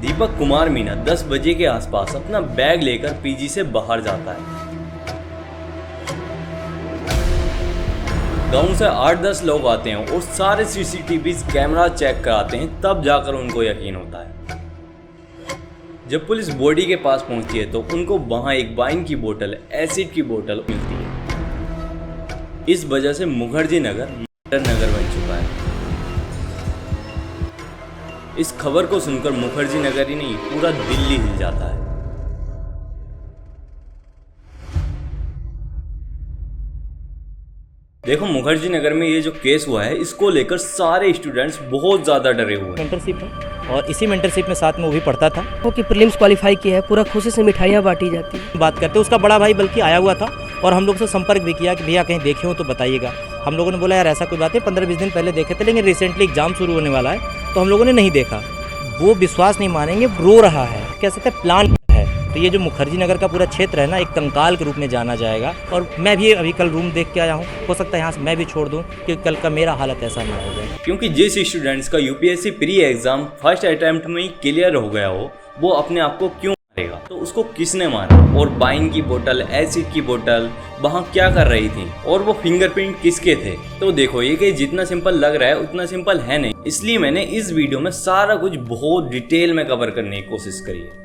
दीपक कुमार मीना 10 बजे के आसपास अपना बैग लेकर पीजी से बाहर जाता है। गांव से 8-10 लोग आते हैं और सारे सीसीटीवी कैमरा चेक कराते हैं, तब जाकर उनको यकीन होता है। जब पुलिस बॉडी के पास पहुंचती है तो उनको वहां एक वाइन की बोतल, एसिड की बोतल मिलती है। इस वजह से मुखर्जी नगर मर्डर नगर बन चुका है। इस खबर को सुनकर मुखर्जी नगर ही नहीं, पूरा दिल्ली हिल जाता है। देखो, मुखर्जी नगर में ये जो केस हुआ है, इसको लेकर सारे स्टूडेंट्स बहुत ज्यादा डरे हुए हैं। मेंटरशिप है और इसी मेंटरशिप में साथ में वो भी पढ़ता था। वो कि प्रीलिम्स क्वालिफाई किया है, पूरा खुशी से मिठाइयाँ बांटी जाती है। बात करते उसका बड़ा भाई बल्कि आया हुआ था और हम लोग से संपर्क भी किया कि भैया कहीं देखे हो तो बताइएगा। हम लोगों ने बोला यार ऐसा कोई बात है, 15-20 दिन पहले देखे थे, लेकिन रिसेंटली एग्जाम शुरू होने वाला है तो हम लोगों ने नहीं देखा। वो विश्वास नहीं मानेंगे, रो रहा है, कह सकते हैं प्लान है। तो ये जो मुखर्जी नगर का पूरा क्षेत्र है ना, एक कंकाल के रूप में जाना जाएगा। और मैं भी अभी कल रूम देख के आया हूँ, हो सकता है यहाँ से मैं भी छोड़ दूँ कि कल का मेरा हालत ऐसा ना हो जाए। क्योंकि जिस स्टूडेंट्स का UPSC pre exam first attempt में ही क्लियर हो गया हो, वो अपने आप को क्यों मारेगा? तो उसको किसने मारा? और वाइन की बोतल, एसिड की बोतल वहाँ क्या कर रही थी? और वो फिंगरप्रिंट किसके थे? तो देखो, ये कि जितना सिंपल लग रहा है उतना सिंपल है नहीं। इसलिए मैंने इस वीडियो में सारा कुछ बहुत डिटेल में कवर करने की कोशिश करी है।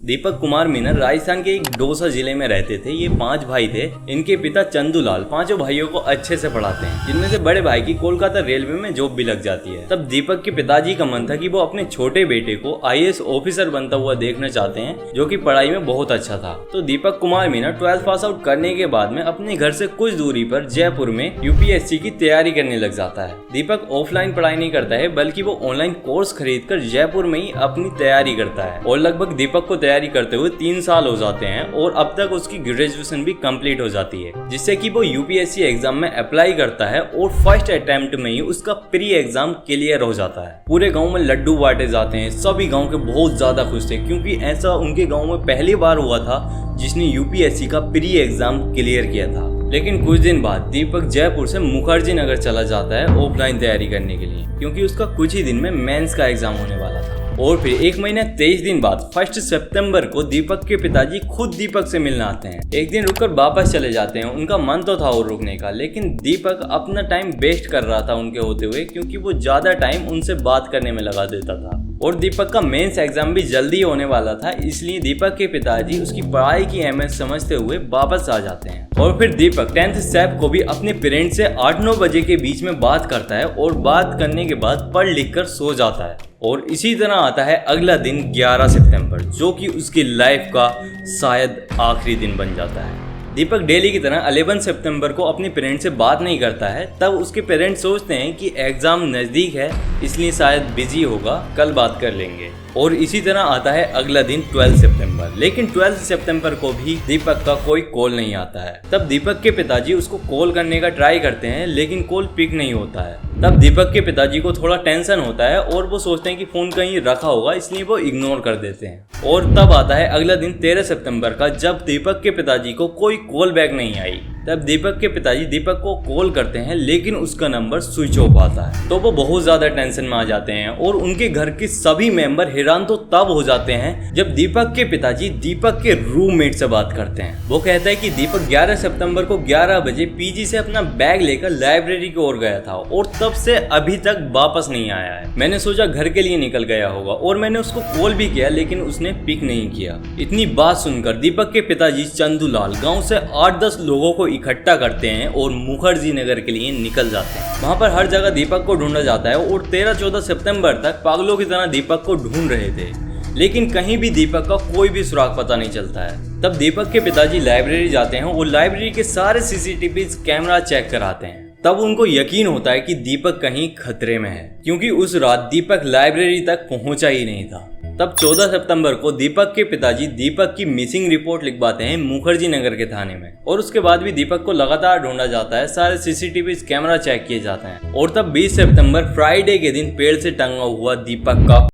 दीपक कुमार मीना राजस्थान के एक दौसा जिले में रहते थे। ये 5 भाई थे। इनके पिता चंदूलाल पांचों भाइयों को अच्छे से पढ़ाते हैं, जिनमें से बड़े भाई की कोलकाता रेलवे में जॉब भी लग जाती है। तब दीपक के पिताजी का मन था कि वो अपने छोटे बेटे को आईएएस ऑफिसर बनता हुआ देखना चाहते हैं, जो कि पढ़ाई में बहुत अच्छा था। तो Deepak Kumar Meena 12th pass out करने के बाद में अपने घर से कुछ दूरी पर जयपुर में यूपीएससी की तैयारी करने लग जाता है। दीपक ऑफलाइन पढ़ाई नहीं करता है, बल्कि वो ऑनलाइन कोर्स खरीद कर जयपुर में ही अपनी तैयारी करता है। और लगभग दीपक को तैयारी करते हुए 3 साल हो जाते हैं और अब तक उसकी ग्रेजुएशन भी कंप्लीट हो जाती है, जिससे कि वो यूपीएससी एग्जाम में अप्लाई करता है और फर्स्ट अटेम्प्ट में ही उसका प्री एग्जाम क्लियर हो जाता है। पूरे गांव में लड्डू बांटे जाते हैं। सभी गांव के बहुत ज्यादा खुश थे, क्योंकि ऐसा उनके गांव में पहली बार हुआ था जिसने यूपीएससी का प्री एग्जाम क्लियर किया था। लेकिन कुछ दिन बाद दीपक जयपुर से मुखर्जी नगर चला जाता है ऑफलाइन तैयारी करने के लिए, क्योंकि उसका कुछ ही दिन में मेंस का एग्जाम होने वाला था। और फिर 1 महीना 23 दिन बाद 1 सितंबर को दीपक के पिताजी खुद दीपक से मिलने आते हैं। एक दिन रुककर वापस चले जाते हैं। उनका मन तो था और रुकने का, लेकिन दीपक अपना टाइम वेस्ट कर रहा था उनके होते हुए, क्योंकि वो ज्यादा टाइम उनसे बात करने में लगा देता था। और दीपक का मेंस एग्जाम भी जल्दी होने वाला था, इसलिए दीपक के पिताजी उसकी पढ़ाई की अहमियत समझते हुए वापस आ जाते हैं। और फिर दीपक 10th सेप को भी अपने पेरेंट्स से 8-9 बजे के बीच में बात करता है और बात करने के बाद पढ़ लिख कर सो जाता है। और इसी तरह आता है अगला दिन 11 सितंबर, जो कि उसकी लाइफ का शायद आखिरी दिन बन जाता है। दीपक डेली की तरह 11 सितंबर को अपने पेरेंट्स से बात नहीं करता है। तब उसके पेरेंट्स सोचते हैं कि एग्जाम नज़दीक है, इसलिए शायद बिजी होगा, कल बात कर लेंगे। और इसी तरह आता है अगला दिन 12 सितंबर। लेकिन 12 सितंबर को भी दीपक का कोई कॉल नहीं आता है। तब दीपक के पिताजी उसको कॉल करने का ट्राई करते हैं, लेकिन कॉल पिक नहीं होता है। तब दीपक के पिताजी को थोड़ा टेंशन होता है और वो सोचते हैं कि फोन कहीं रखा होगा, इसलिए वो इग्नोर कर देते हैं। और तब आता है अगला दिन 13 सितंबर का, जब दीपक के पिताजी को कोई कॉल बैक नहीं आई। तब दीपक के पिताजी दीपक को कॉल करते हैं, लेकिन उसका नंबर स्विच ऑफ आता है। तो वो बहुत ज्यादा टेंशन में आ जाते हैं और उनके घर के सभी मेंबर हैरान तो तब हो जाते हैं जब दीपक के पिताजी दीपक के रूममेट से बात करते हैं। वो कहता है कि दीपक 11 सितंबर को 11 बजे पीजी से अपना बैग लेकर लाइब्रेरी की ओर गया था और तब से अभी तक वापस नहीं आया है। मैंने सोचा घर के लिए निकल गया होगा और मैंने उसको कॉल भी किया, लेकिन उसने पिक नहीं किया। इतनी बात सुनकर दीपक के पिताजी चंदूलाल गाँव से 8-10 लोगों को इकट्ठा करते हैं और मुखर्जी नगर के लिए निकल जाते हैं। वहां पर हर जगह दीपक को ढूंढा जाता है और 13-14 सितंबर तक पागलों की तरह दीपक को ढूंढ रहे थे, लेकिन कहीं भी दीपक का कोई भी सुराग पता नहीं चलता है। तब दीपक के पिताजी लाइब्रेरी जाते हैं और लाइब्रेरी के सारे सीसीटीवी कैमरा चेक कराते हैं। तब उनको यकीन होता है कि दीपक कहीं खतरे में है, क्योंकि उस रात दीपक लाइब्रेरी तक पहुंचा ही नहीं था। तब 14 सितंबर को दीपक के पिताजी दीपक की मिसिंग रिपोर्ट लिखवाते हैं मुखर्जी नगर के थाने में। और उसके बाद भी दीपक को लगातार ढूंढा जाता है, सारे सीसीटीवी कैमरा चेक किए जाते हैं। और तब 20 सितंबर फ्राइडे के दिन पेड़ से टंगा हुआ दीपक का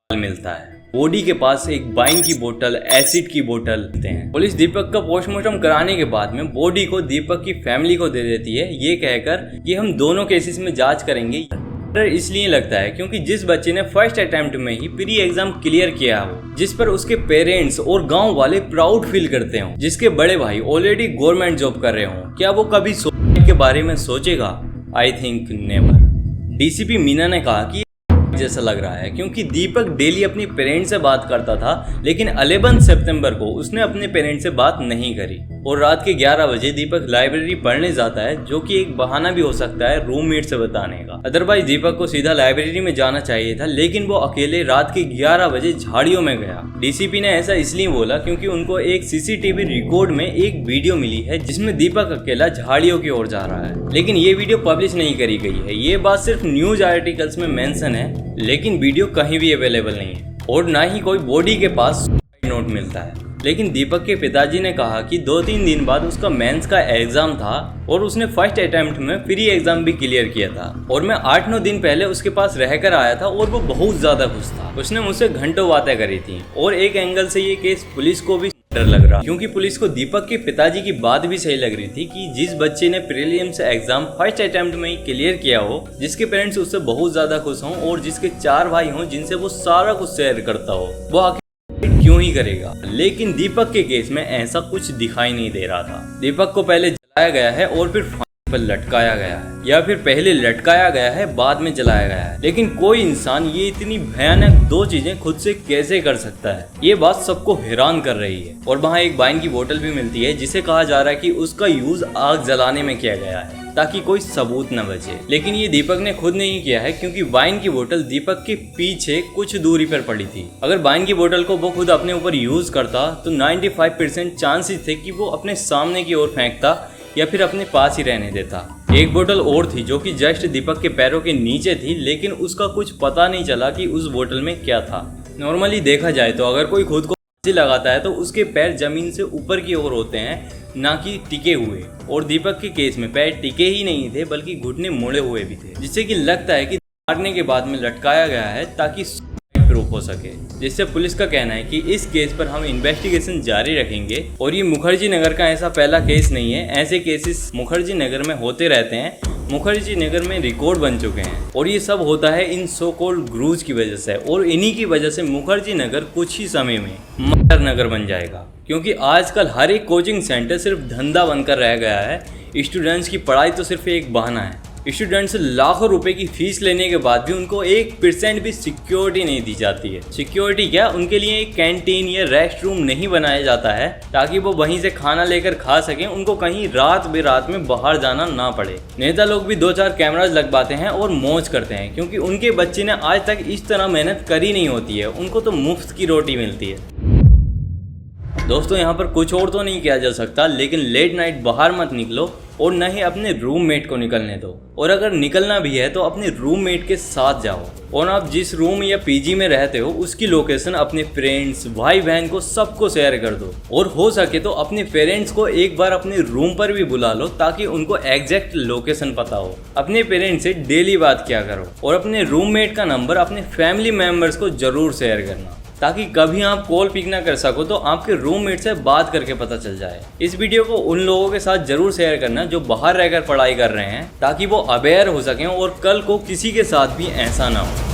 मिलता है। बॉडी के पास एक वाइन की बोतल, एसिड की बोतल देते हैं। पुलिस दीपक का पोस्टमार्टम कराने के बाद में बॉडी को दीपक की फैमिली को दे देती है, ये कहकर कि हम दोनों केसेस में जांच करेंगे। डर इसलिए लगता है क्योंकि जिस बच्चे ने फर्स्ट अटेम्प्ट में ही प्री एग्जाम क्लियर किया हो, जिस पर उसके पेरेंट्स और गांव वाले प्राउड फील करते हो, जिसके बड़े भाई ऑलरेडी गवर्नमेंट जॉब कर रहे हो, क्या वो कभी सुसाइड के बारे में सोचेगा? I think never. DCP Meena ने कहा कि जैसा लग रहा है क्योंकि दीपक डेली अपनी पेरेंट्स से बात करता था, लेकिन 11 सितंबर को उसने अपने पेरेंट्स से बात नहीं करी। और रात के 11 बजे दीपक लाइब्रेरी पढ़ने जाता है, जो कि एक बहाना भी हो सकता है रूममेट से बताने का। अदरवाइज दीपक को सीधा लाइब्रेरी में जाना चाहिए था, लेकिन वो अकेले रात के 11 बजे झाड़ियों में गया। डीसीपी ने ऐसा इसलिए बोला क्योंकि उनको एक सीसीटीवी रिकॉर्ड में एक वीडियो मिली है जिसमें दीपक अकेला झाड़ियों की ओर जा रहा है, लेकिन ये वीडियो पब्लिश नहीं करी गई है। ये बात सिर्फ न्यूज आर्टिकल्स में मेंशन है, लेकिन वीडियो कहीं भी अवेलेबल नहीं है और ना ही कोई बॉडी के पास नोट मिलता है। लेकिन दीपक के पिताजी ने कहा कि 2-3 दिन बाद उसका मेंस का एग्जाम था और उसने फर्स्ट अटेम्प्ट में प्री एग्जाम भी क्लियर किया था और मैं 8-9 दिन पहले उसके पास रहकर आया था और वो बहुत ज्यादा खुश था। उसने मुझसे घंटों बातें करी थी और एक एंगल से ये केस पुलिस को भी डर लग रहा, क्योंकि पुलिस को दीपक के पिताजी की बात भी सही लग रही थी कि जिस बच्चे ने प्रीलिम्स एग्जाम फर्स्ट अटेम्प्ट में ही क्लियर किया हो, जिसके पेरेंट्स उससे बहुत ज्यादा खुश हों और जिसके 4 भाई हों जिनसे वो सारा कुछ शेयर करता हो, वो आखिर क्यों ही करेगा। लेकिन दीपक के केस में ऐसा कुछ दिखाई नहीं दे रहा था। दीपक को पहले जलाया गया है और फिर फांसी पर लटकाया गया है, या फिर पहले लटकाया गया है बाद में जलाया गया है। लेकिन कोई इंसान ये इतनी भयानक 2 चीजें खुद से कैसे कर सकता है, ये बात सबको हैरान कर रही है। और वहाँ एक वाइन की बोतल भी मिलती है जिसे कहा जा रहा है कि उसका यूज आग जलाने में किया गया है ताकि कोई सबूत न बचे, लेकिन ये दीपक ने खुद नहीं किया है क्योंकि वाइन की बोतल दीपक के पीछे कुछ दूरी पर पड़ी थी। अगर वाइन की बोतल को वो खुद अपने ऊपर यूज करता तो 95% चांसेस थे कि वो अपने सामने की ओर फेंकता या फिर अपने पास ही रहने देता। एक बोतल और थी जो कि जस्ट दीपक के पैरों के नीचे थी, लेकिन उसका कुछ पता नहीं चला कि उस बोतल में क्या था। नॉर्मली देखा जाए तो अगर कोई खुद को फांसी लगाता है तो उसके पैर जमीन से ऊपर की ओर होते हैं, ना कि टिके हुए। और दीपक के केस में पैर टिके ही नहीं थे बल्कि घुटने मुड़े हुए भी थे, जिससे कि लगता है कि मारने के बाद में लटकाया गया है ताकि प्रूफ हो सके। जिससे पुलिस का कहना है कि इस केस पर हम इन्वेस्टिगेशन जारी रखेंगे और ये मुखर्जी नगर का ऐसा पहला केस नहीं है, ऐसे केसेस मुखर्जी नगर में होते रहते हैं। मुखर्जी नगर में रिकॉर्ड बन चुके हैं और ये सब होता है इन सो कॉल्ड गुरुज की वजह से, और इन्हीं की वजह से मुखर्जी नगर कुछ ही समय में मर्डर नगर बन जाएगा, क्योंकि आजकल हर एक कोचिंग सेंटर सिर्फ धंधा बनकर रह गया है। स्टूडेंट्स की पढ़ाई तो सिर्फ एक बहाना है। स्टूडेंट्स से लाखों रुपए की फीस लेने के बाद भी उनको 1% भी सिक्योरिटी नहीं दी जाती है। सिक्योरिटी क्या, उनके लिए एक कैंटीन या रेस्ट रूम नहीं बनाया जाता है ताकि वो वहीं से खाना लेकर खा सकें, उनको कहीं रात बेरात में बाहर जाना ना पड़े। नेता लोग भी 2-4 कैमराज लगवाते हैं और मौज करते हैं, क्योंकि उनके बच्चे ने आज तक इस तरह मेहनत करी नहीं होती है, उनको तो मुफ्त की रोटी मिलती है। दोस्तों यहाँ पर कुछ और तो नहीं किया जा सकता, लेकिन लेट नाइट बाहर मत निकलो और न ही अपने रूममेट को निकलने दो, और अगर निकलना भी है तो अपने रूममेट के साथ जाओ। और आप जिस रूम या पीजी में रहते हो उसकी लोकेशन अपने फ्रेंड्स, भाई बहन को सबको शेयर कर दो, और हो सके तो अपने पेरेंट्स को एक बार अपने रूम पर भी बुला लो ताकि उनको एग्जैक्ट लोकेशन पता हो। अपने पेरेंट्स से डेली बात किया करो और अपने रूममेट का नंबर अपने फैमिली मेम्बर्स को जरूर शेयर करना, ताकि कभी आप कॉल पिक ना कर सको तो आपके रूममेट से बात करके पता चल जाए। इस वीडियो को उन लोगों के साथ जरूर शेयर करना जो बाहर रहकर पढ़ाई कर रहे हैं, ताकि वो अवेयर हो सकें और कल को किसी के साथ भी ऐसा ना हो।